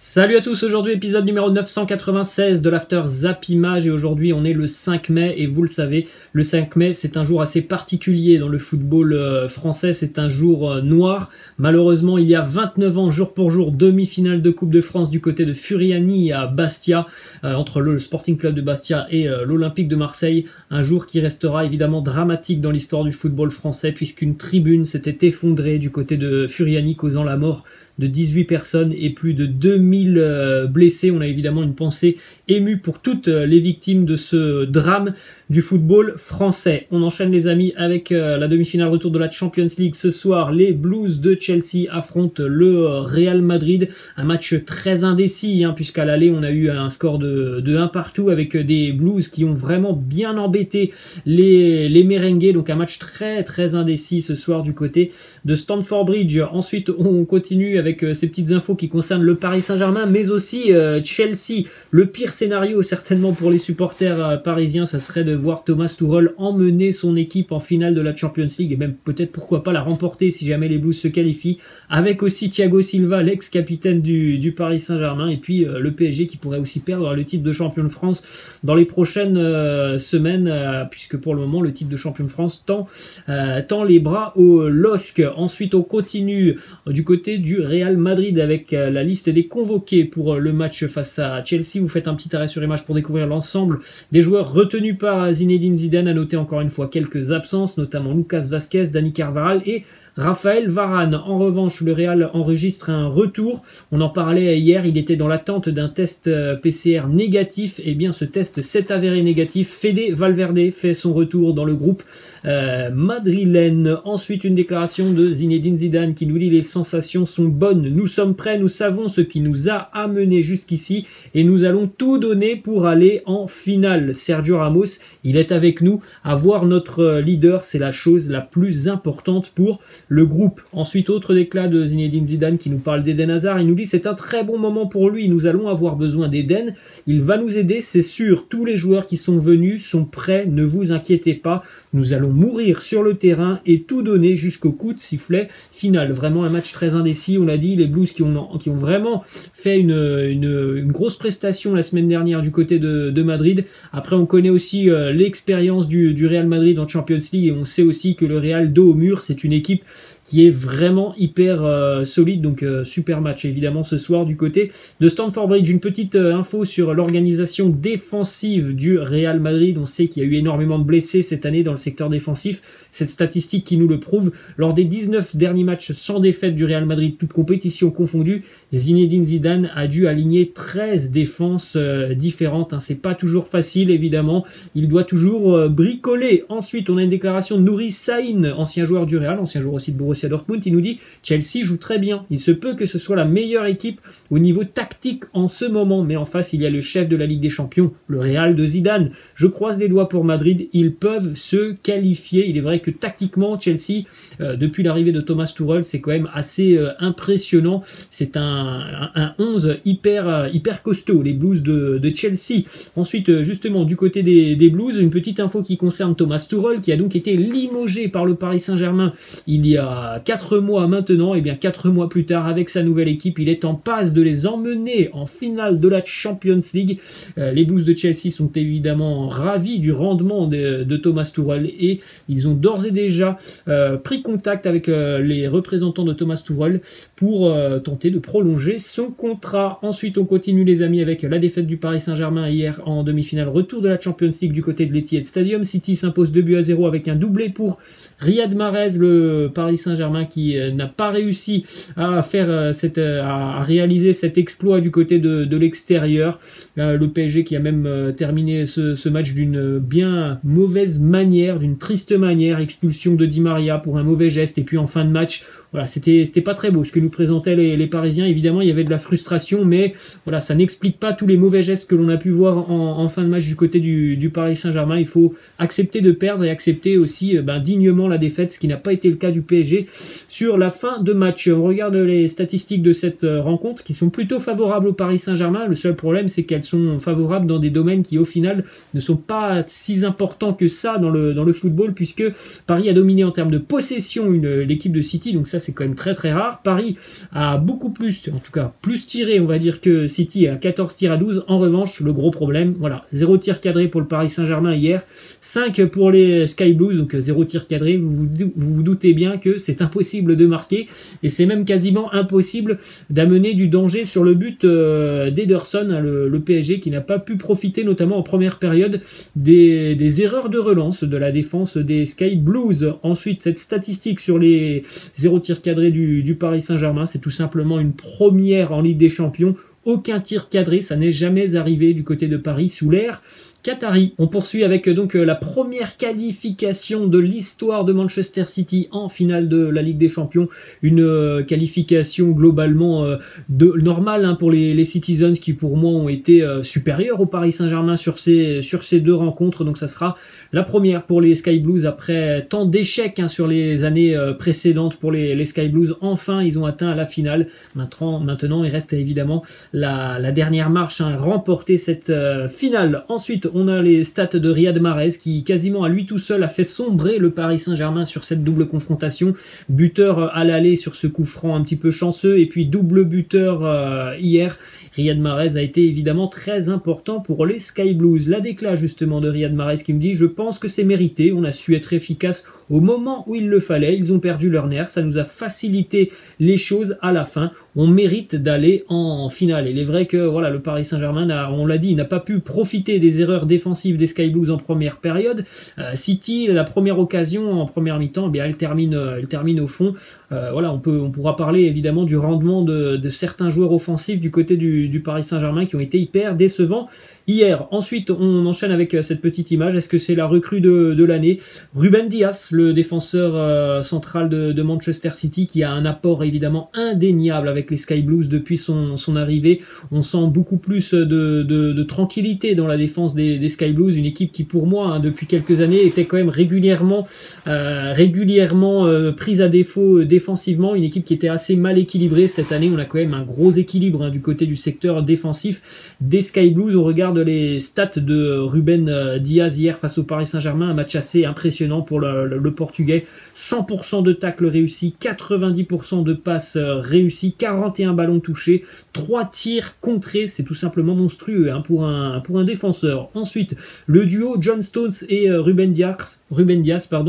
Salut à tous, aujourd'hui épisode numéro 996 de l'After Zappimage et aujourd'hui on est le 5 mai et vous le savez, le 5 mai c'est un jour assez particulier dans le football français, c'est un jour noir. Malheureusement il y a 29 ans jour pour jour, demi-finale de Coupe de France du côté de Furiani à Bastia, entre le Sporting Club de Bastia et l'Olympique de Marseille. Un jour qui restera évidemment dramatique dans l'histoire du football français puisqu'une tribune s'était effondrée du côté de Furiani causant la mort de 18 personnes et plus de 2000 blessés. On a évidemment une pensée émue pour toutes les victimes de ce drame du football français. On enchaîne les amis avec la demi-finale retour de la Champions League. Ce soir, les Blues de Chelsea affrontent le Real Madrid. Un match très indécis puisqu'à l'aller on a eu un score de 1 partout avec des Blues qui ont vraiment bien embêté les merengues. Donc un match très indécis ce soir du côté de Stamford Bridge. Ensuite on continue avec ces petites infos qui concernent le Paris Saint-Germain mais aussi Chelsea. Le pire scénario certainement pour les supporters parisiens, ça serait de voir Thomas Tuchel emmener son équipe en finale de la Champions League et même peut-être pourquoi pas la remporter si jamais les Blues se qualifient, avec aussi Thiago Silva, l'ex-capitaine du Paris Saint-Germain, et puis le PSG qui pourrait aussi perdre le titre de champion de France dans les prochaines semaines, puisque pour le moment le titre de champion de France tend les bras au LOSC. Ensuite on continue du côté du Real Madrid avec la liste des convoqués pour le match face à Chelsea. Vous faites un petit arrêt sur image pour découvrir l'ensemble des joueurs retenus par Zinedine Zidane. À noter encore une fois quelques absences, notamment Lucas Vazquez, Dani Carvajal et Raphaël Varane. En revanche, le Real enregistre un retour. On en parlait hier, il était dans l'attente d'un test PCR négatif. Et bien ce test s'est avéré négatif. Fede Valverde fait son retour dans le groupe madrilène. Ensuite, une déclaration de Zinedine Zidane qui nous dit: les sensations sont bonnes, nous sommes prêts, nous savons ce qui nous a amenés jusqu'ici et nous allons tout donner pour aller en finale. Sergio Ramos, il est avec nous. Avoir notre leader, c'est la chose la plus importante pour le groupe. Ensuite, autre déclat de Zinedine Zidane qui nous parle d'Eden Hazard. Il nous dit: c'est un très bon moment pour lui, nous allons avoir besoin d'Eden, il va nous aider, c'est sûr. Tous les joueurs qui sont venus sont prêts, ne vous inquiétez pas, nous allons mourir sur le terrain et tout donner jusqu'au coup de sifflet final. Vraiment un match très indécis. On l'a dit, les Blues qui ont vraiment fait une grosse prestation la semaine dernière du côté de Madrid. Après, on connaît aussi l'expérience du Real Madrid en Champions League et on sait aussi que le Real dos au mur, c'est une équipe qui est vraiment hyper solide. Donc super match évidemment ce soir du côté de Stamford Bridge. Une petite info sur l'organisation défensive du Real Madrid. On sait qu'il y a eu énormément de blessés cette année dans le secteur défensif. Cette statistique qui nous le prouve. Lors des 19 derniers matchs sans défaite du Real Madrid, toutes compétitions confondues, Zinedine Zidane a dû aligner 13 défenses différentes. C'est pas toujours facile évidemment. Il doit toujours bricoler. Ensuite, on a une déclaration de Nouri Sahin, ancien joueur du Real, ancien joueur aussi de Borussia Dortmund. Il nous dit: Chelsea joue très bien. Il se peut que ce soit la meilleure équipe au niveau tactique en ce moment, mais en face il y a le chef de la Ligue des Champions, le Real de Zidane. Je croise les doigts pour Madrid, ils peuvent se qualifier. Il est vrai que tactiquement Chelsea, depuis l'arrivée de Thomas Tuchel, c'est quand même assez impressionnant. C'est un 11 hyper costaud, les Blues de Chelsea. Ensuite, justement du côté des Blues, une petite info qui concerne Thomas Tuchel, qui a donc été limogé par le Paris Saint-Germain il y a 4 mois maintenant. Et bien 4 mois plus tard, avec sa nouvelle équipe, il est en passe de les emmener en finale de la Champions League. Les Blues de Chelsea sont évidemment ravis du rendement de Thomas Tuchel et ils ont d'ores et déjà pris contact avec les représentants de Thomas Tuchel pour tenter de prolonger son contrat. Ensuite, on continue les amis avec la défaite du Paris Saint-Germain hier en demi-finale retour de la Champions League du côté de l'Etihad Stadium. City s'impose 2-0 avec un doublé pour Riyad Mahrez, le Paris Saint-Germain qui n'a pas réussi à réaliser cet exploit du côté de l'extérieur. Le PSG qui a même terminé ce match d'une bien mauvaise manière, d'une triste manière. Expulsion de Di Maria pour un mauvais geste et puis en fin de match, voilà, c'était pas très beau ce que nous présentaient les Parisiens. Évidemment, il y avait de la frustration, mais voilà, ça n'explique pas tous les mauvais gestes que l'on a pu voir en fin de match du côté du Paris Saint-Germain. Il faut accepter de perdre et accepter aussi dignement la défaite, ce qui n'a pas été le cas du PSG sur la fin de match. On regarde les statistiques de cette rencontre qui sont plutôt favorables au Paris Saint-Germain. Le seul problème, c'est qu'elles sont favorables dans des domaines qui, au final, ne sont pas si importants que ça dans le football, puisque Paris a dominé en termes de possession l'équipe de City, donc ça c'est quand même très très rare. Paris a beaucoup plus, en tout cas plus tiré, on va dire, que City à 14 tirs à 12. En revanche, le gros problème, voilà, 0 tir cadré pour le Paris Saint-Germain hier, 5 pour les Sky Blues, donc 0 tir cadré. Vous doutez bien que c'est impossible de marquer, et c'est même quasiment impossible d'amener du danger sur le but d'Ederson, hein, le PSG, qui n'a pas pu profiter, notamment en première période, des erreurs de relance de la défense des Sky Blues. Ensuite, cette statistique sur les 0 tir cadré du Paris Saint-Germain, c'est tout simplement une première en Ligue des Champions. Aucun tir cadré, ça n'est jamais arrivé du côté de Paris sous l'ère qatari. On poursuit avec donc la première qualification de l'histoire de Manchester City en finale de la Ligue des Champions. Une qualification globalement normale, hein, pour les Citizens, qui pour moi ont été supérieurs au Paris Saint-Germain sur ces deux rencontres. Donc ça sera la première pour les Sky Blues après tant d'échecs, hein, sur les années précédentes pour les Sky Blues. Enfin, ils ont atteint la finale. Maintenant, il reste évidemment la dernière marche, hein, remporter cette finale. Ensuite, on a les stats de Riyad Mahrez qui quasiment à lui tout seul a fait sombrer le Paris Saint-Germain sur cette double confrontation. Buteur à l'aller sur ce coup franc un petit peu chanceux, et puis double buteur hier. Riyad Mahrez a été évidemment très important pour les Sky Blues. La déclat justement de Riyad Mahrez qui me dit: je pense que c'est mérité, on a su être efficace au moment où il le fallait, ils ont perdu leur nerf, ça nous a facilité les choses à la fin, on mérite d'aller en finale. Et il est vrai que voilà, le Paris Saint-Germain, on l'a dit, n'a pas pu profiter des erreurs défensives des Sky Blues en première période. City, la première occasion en première mi-temps, eh bien, elle termine au fond. Voilà, on pourra parler évidemment du rendement de certains joueurs offensifs du côté du Paris Saint-Germain qui ont été hyper décevants hier. Ensuite, on enchaîne avec cette petite image. Est-ce que c'est la recrue de l'année? Ruben Dias, le défenseur central de Manchester City, qui a un apport évidemment indéniable avec les Sky Blues depuis son arrivée. On sent beaucoup plus de tranquillité dans la défense des Sky Blues, une équipe qui pour moi, hein, depuis quelques années, était quand même régulièrement prise à défaut défensivement, une équipe qui était assez mal équilibrée. Cette année, on a quand même un gros équilibre, hein, du côté du secteur défensif des Sky Blues. On regarde les stats de Ruben Dias hier face au Paris Saint-Germain, un match assez impressionnant pour le Portugais. 100% de tacles réussis, 90% de passes réussies, 41 ballons touchés, 3 tirs contrés, c'est tout simplement monstrueux, hein, pour un défenseur. Ensuite, le duo John Stones et Ruben Dias,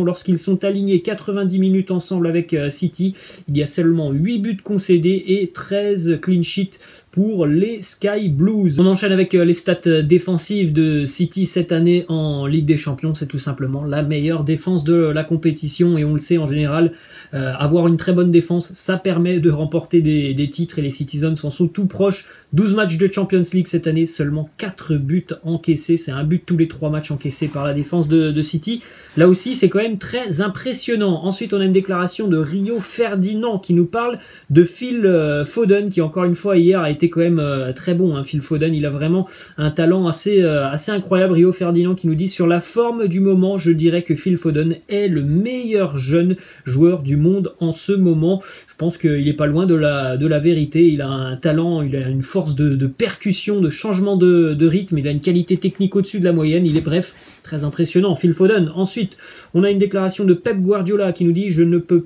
lorsqu'ils sont alignés 90 minutes ensemble avec City, il y a seulement 8 buts concédés et 13 clean sheets pour les Sky Blues. On enchaîne avec les stats défensives de City cette année en Ligue des Champions. C'est tout simplement la meilleure défense de la compétition, et on le sait en général, avoir une très bonne défense, ça permet de remporter des titres, et les Citizens en sont tout proches. 12 matchs de Champions League cette année, seulement 4 buts encaissés, c'est un but tous les 3 matchs encaissés par la défense de City. Là aussi, c'est quand même très impressionnant. Ensuite, on a une déclaration de Rio Ferdinand qui nous parle de Phil Foden, qui encore une fois hier a été quand même très bon, hein. Phil Foden, il a vraiment un talent assez incroyable. Rio Ferdinand qui nous dit: sur la forme du moment, je dirais que Phil Foden est le meilleur jeune joueur du monde en ce moment. Je pense qu'il n'est pas loin de la vérité. Il a un talent, il a une force de percussion, de changement de rythme, il a une qualité technique au-dessus de la moyenne. Il est bref très impressionnant, Phil Foden. Ensuite, on a une déclaration de Pep Guardiola qui nous dit: je ne peux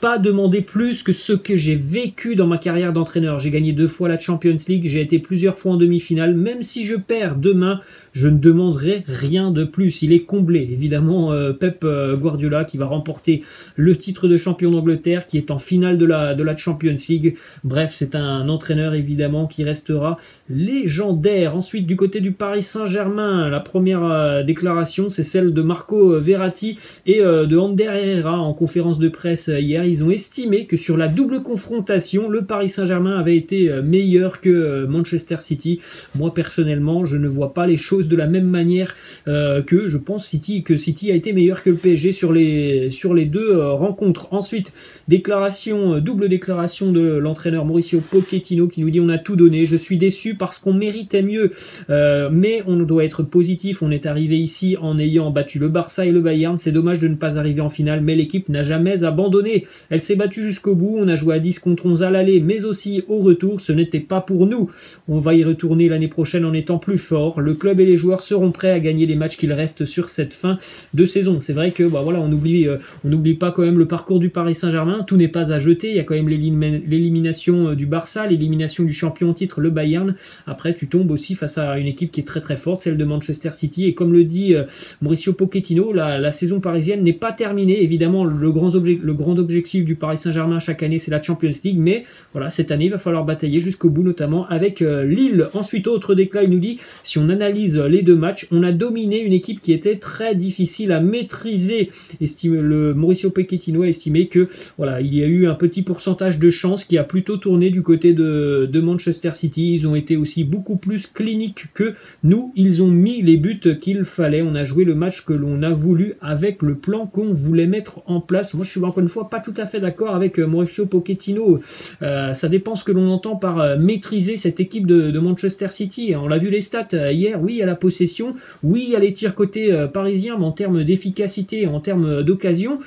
pas demander plus que ce que j'ai vécu dans ma carrière d'entraîneur. J'ai gagné 2 fois la Champions League, j'ai été plusieurs fois en demi-finale. Même si je perds demain, je ne demanderai rien de plus. Il est comblé, évidemment, Pep Guardiola, qui va remporter le titre de champion d'Angleterre, qui est en finale de la Champions League. Bref, c'est un entraîneur évidemment qui restera légendaire. Ensuite, du côté du Paris Saint-Germain, la première déclaration, c'est celle de Marco Verratti et de Ander Herrera en conférence de presse hier. Ils ont estimé que sur la double confrontation, le Paris Saint-Germain avait été meilleur que Manchester City. Moi, personnellement, je ne vois pas les choses de la même manière que je pense que City a été meilleur que le PSG sur les deux rencontres. Ensuite, double déclaration de l'entraîneur Mauricio Pochettino qui nous dit: on a tout donné, je suis déçu parce qu'on méritait mieux, mais on doit être positif, on est arrivé ici réussi en ayant battu le Barça et le Bayern. C'est dommage de ne pas arriver en finale, mais l'équipe n'a jamais abandonné. Elle s'est battue jusqu'au bout. On a joué à 10 contre 11 à l'aller, mais aussi au retour. Ce n'était pas pour nous. On va y retourner l'année prochaine en étant plus fort. Le club et les joueurs seront prêts à gagner les matchs qu'il reste sur cette fin de saison. C'est vrai que voilà, on n'oublie pas quand même le parcours du Paris Saint-Germain. Tout n'est pas à jeter. Il y a quand même l'élimination du Barça, l'élimination du champion en titre, le Bayern. Après, tu tombes aussi face à une équipe qui est très très forte, celle de Manchester City. Et comme le dit Mauricio Pochettino, la saison parisienne n'est pas terminée. Évidemment, le grand objectif du Paris Saint-Germain chaque année, c'est la Champions League. Mais voilà, cette année, il va falloir batailler jusqu'au bout, notamment avec Lille. Ensuite, autre déclat, il nous dit, si on analyse les deux matchs, on a dominé une équipe qui était très difficile à maîtriser. Le Mauricio Pochettino a estimé que voilà, il y a eu un petit pourcentage de chance qui a plutôt tourné du côté de Manchester City. Ils ont été aussi beaucoup plus cliniques que nous. Ils ont mis les buts qu'il fallait. On a joué le match que l'on a voulu avec le plan qu'on voulait mettre en place. Moi, je suis encore une fois pas tout à fait d'accord avec Mauricio Pochettino. Ça dépend ce que l'on entend par maîtriser cette équipe de Manchester City. On l'a vu les stats hier. Oui, il y a la possession. Oui, il y a les tirs côté parisien, mais en termes d'efficacité, en termes d'occasion,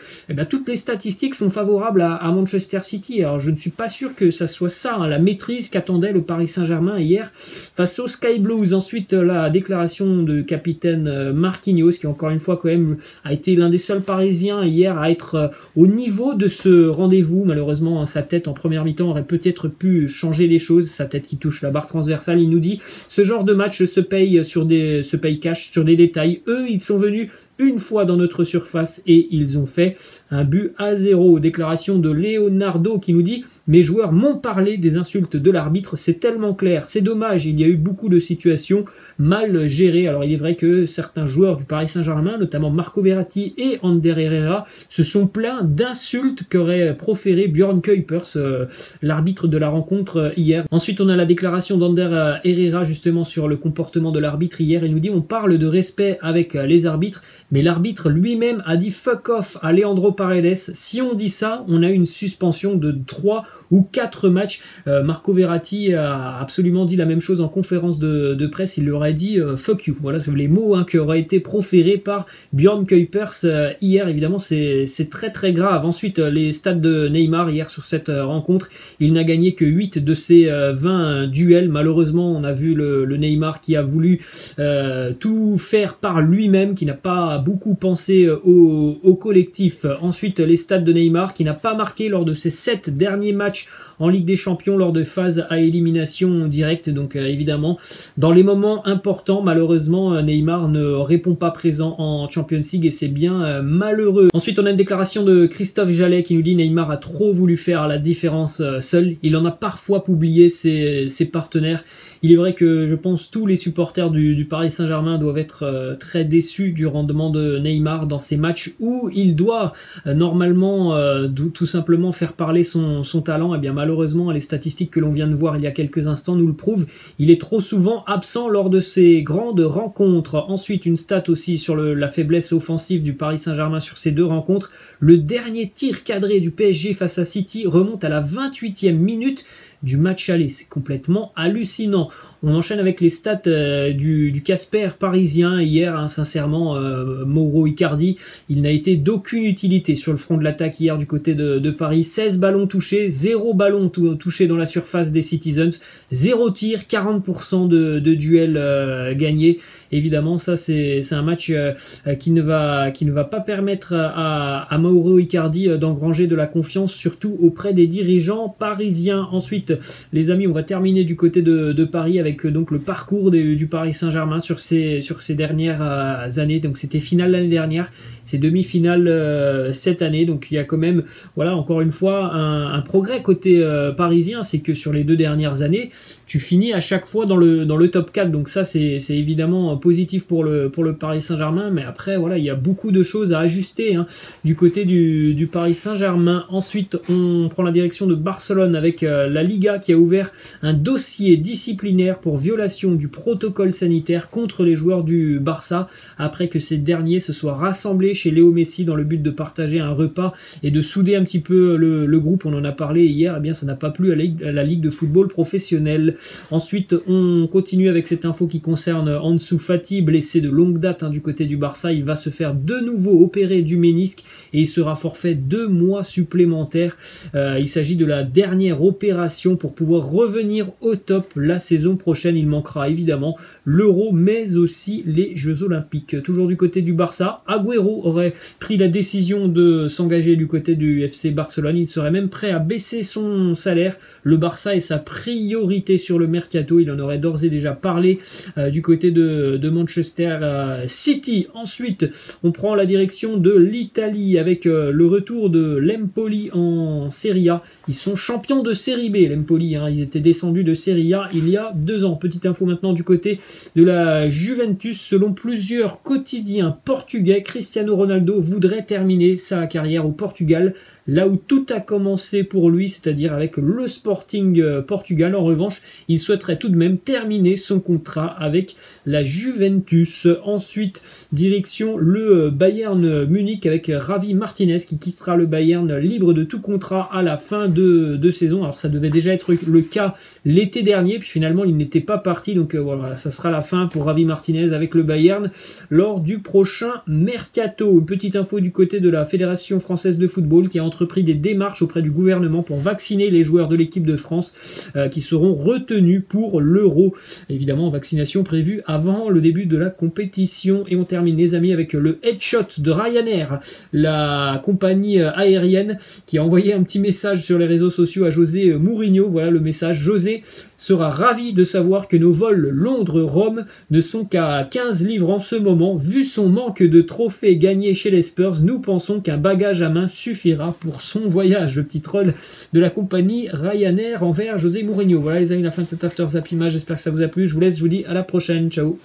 toutes les statistiques sont favorables à Manchester City. Alors, je ne suis pas sûr que ça soit ça, la maîtrise qu'attendait le Paris Saint-Germain hier face aux Sky Blues. Ensuite, la déclaration de capitaine Marquinhos, qui encore une fois quand même a été l'un des seuls Parisiens hier à être au niveau de ce rendez-vous. Malheureusement, sa tête en première mi-temps aurait peut-être pu changer les choses. Sa tête qui touche la barre transversale. Il nous dit, ce genre de match se paye cash sur des détails. Eux, ils sont venus une fois dans notre surface et ils ont fait un but à 0. Déclaration de Leonardo qui nous dit « Mes joueurs m'ont parlé des insultes de l'arbitre, c'est tellement clair, c'est dommage, il y a eu beaucoup de situations mal gérées. » Alors il est vrai que certains joueurs du Paris Saint-Germain, notamment Marco Verratti et Ander Herrera, se sont plaints d'insultes qu'aurait proféré Björn Kuipers, l'arbitre de la rencontre hier. Ensuite on a la déclaration d'Ander Herrera justement sur le comportement de l'arbitre hier. Il nous dit « On parle de respect avec les arbitres, mais l'arbitre lui-même a dit fuck off à Leandro Paredes. Si on dit ça, on a une suspension de 3 ou 4 matchs. » Marco Verratti a absolument dit la même chose en conférence de presse. Il leur a dit fuck you. Voilà, c'est les mots qui auraient été proférés par Björn Kuipers hier. Évidemment, c'est très très grave. Ensuite, les stats de Neymar hier sur cette rencontre. Il n'a gagné que 8 de ses 20 duels. Malheureusement, on a vu le Neymar qui a voulu tout faire par lui-même, qui n'a pas beaucoup pensé au collectif. Ensuite, les stats de Neymar qui n'a pas marqué lors de ses 7 derniers matchs en Ligue des Champions lors de phases à élimination directe. Donc évidemment, dans les moments importants, malheureusement, Neymar ne répond pas présent en Champions League et c'est bien malheureux. Ensuite, on a une déclaration de Christophe Jallet qui nous dit « Neymar a trop voulu faire la différence seul. Il en a parfois oublié ses partenaires. » Il est vrai que je pense tous les supporters du Paris Saint-Germain doivent être très déçus du rendement de Neymar dans ces matchs où il doit normalement tout simplement faire parler son talent. Et bien malheureusement, les statistiques que l'on vient de voir il y a quelques instants nous le prouvent. Il est trop souvent absent lors de ces grandes rencontres. Ensuite, une stat aussi sur la faiblesse offensive du Paris Saint-Germain sur ces deux rencontres. Le dernier tir cadré du PSG face à City remonte à la 28e minute du match aller. C'est complètement hallucinant. On enchaîne avec les stats du Casper parisien hier. Sincèrement, Mauro Icardi, il n'a été d'aucune utilité sur le front de l'attaque hier du côté de Paris. 16 ballons touchés, 0 ballons touchés dans la surface des Citizens, 0 tir, 40% de duels gagnés. Évidemment, ça c'est un match qui ne va pas permettre à Mauro Icardi d'engranger de la confiance, surtout auprès des dirigeants parisiens. Ensuite, les amis, on va terminer du côté de Paris avec donc le parcours du Paris Saint-Germain sur ces dernières années. Donc c'était finale l'année dernière, c'est demi-finale cette année. Donc il y a quand même, voilà, encore une fois, un progrès côté parisien. C'est que sur les 2 dernières années, tu finis à chaque fois dans le top 4. Donc ça, c'est évidemment positif pour le Paris Saint-Germain. Mais après, voilà, il y a beaucoup de choses à ajuster du côté du Paris Saint-Germain. Ensuite, on prend la direction de Barcelone avec la Liga qui a ouvert un dossier disciplinaire pour violation du protocole sanitaire contre les joueurs du Barça après que ces derniers se soient rassemblés chez Léo Messi dans le but de partager un repas et de souder un petit peu le groupe. On en a parlé hier. Eh bien, ça n'a pas plu à la Ligue de football professionnel. Ensuite, on continue avec cette info qui concerne Ansu Fati, blessé de longue date du côté du Barça. Il va se faire de nouveau opérer du ménisque et il sera forfait 2 mois supplémentaires. Il s'agit de la dernière opération pour pouvoir revenir au top la saison prochaine. Il manquera évidemment l'Euro, mais aussi les Jeux Olympiques. Toujours du côté du Barça, Agüero aurait pris la décision de s'engager du côté du FC Barcelone. Il serait même prêt à baisser son salaire. Le Barça est sa priorité sur le mercato. Il en aurait d'ores et déjà parlé du côté de Manchester City. Ensuite, on prend la direction de l'Italie avec le retour de l'Empoli en Serie A. Ils sont champions de Série B, l'Empoli. Ils étaient descendus de Serie A il y a 2 ans. Petite info maintenant du côté de la Juventus. Selon plusieurs quotidiens portugais, Cristiano Ronaldo voudrait terminer sa carrière au Portugal, là où tout a commencé pour lui, c'est-à-dire avec le Sporting Portugal. En revanche, il souhaiterait tout de même terminer son contrat avec la Juventus. Ensuite, direction le Bayern Munich avec Javi Martinez qui quittera le Bayern libre de tout contrat à la fin de saison. Alors ça devait déjà être le cas l'été dernier, puis finalement il n'était pas parti. Donc voilà, ça sera la fin pour Javi Martinez avec le Bayern lors du prochain mercato. Une petite info du côté de la Fédération française de football qui a entrepris des démarches auprès du gouvernement pour vacciner les joueurs de l'équipe de France qui seront retenus pour l'Euro. Évidemment, vaccination prévue avant le début de la compétition. Et on termine, les amis, avec le headshot de Ryanair, la compagnie aérienne qui a envoyé un petit message sur les réseaux sociaux à José Mourinho. Voilà le message. José sera ravi de savoir que nos vols Londres-Rome ne sont qu'à 15 livres en ce moment. Vu son manque de trophées gagnés chez les Spurs, nous pensons qu'un bagage à main suffira pour son voyage. Le petit troll de la compagnie Ryanair envers José Mourinho. Voilà les amis, la fin de cet After Zap Image. J'espère que ça vous a plu. Je vous laisse, je vous dis à la prochaine. Ciao.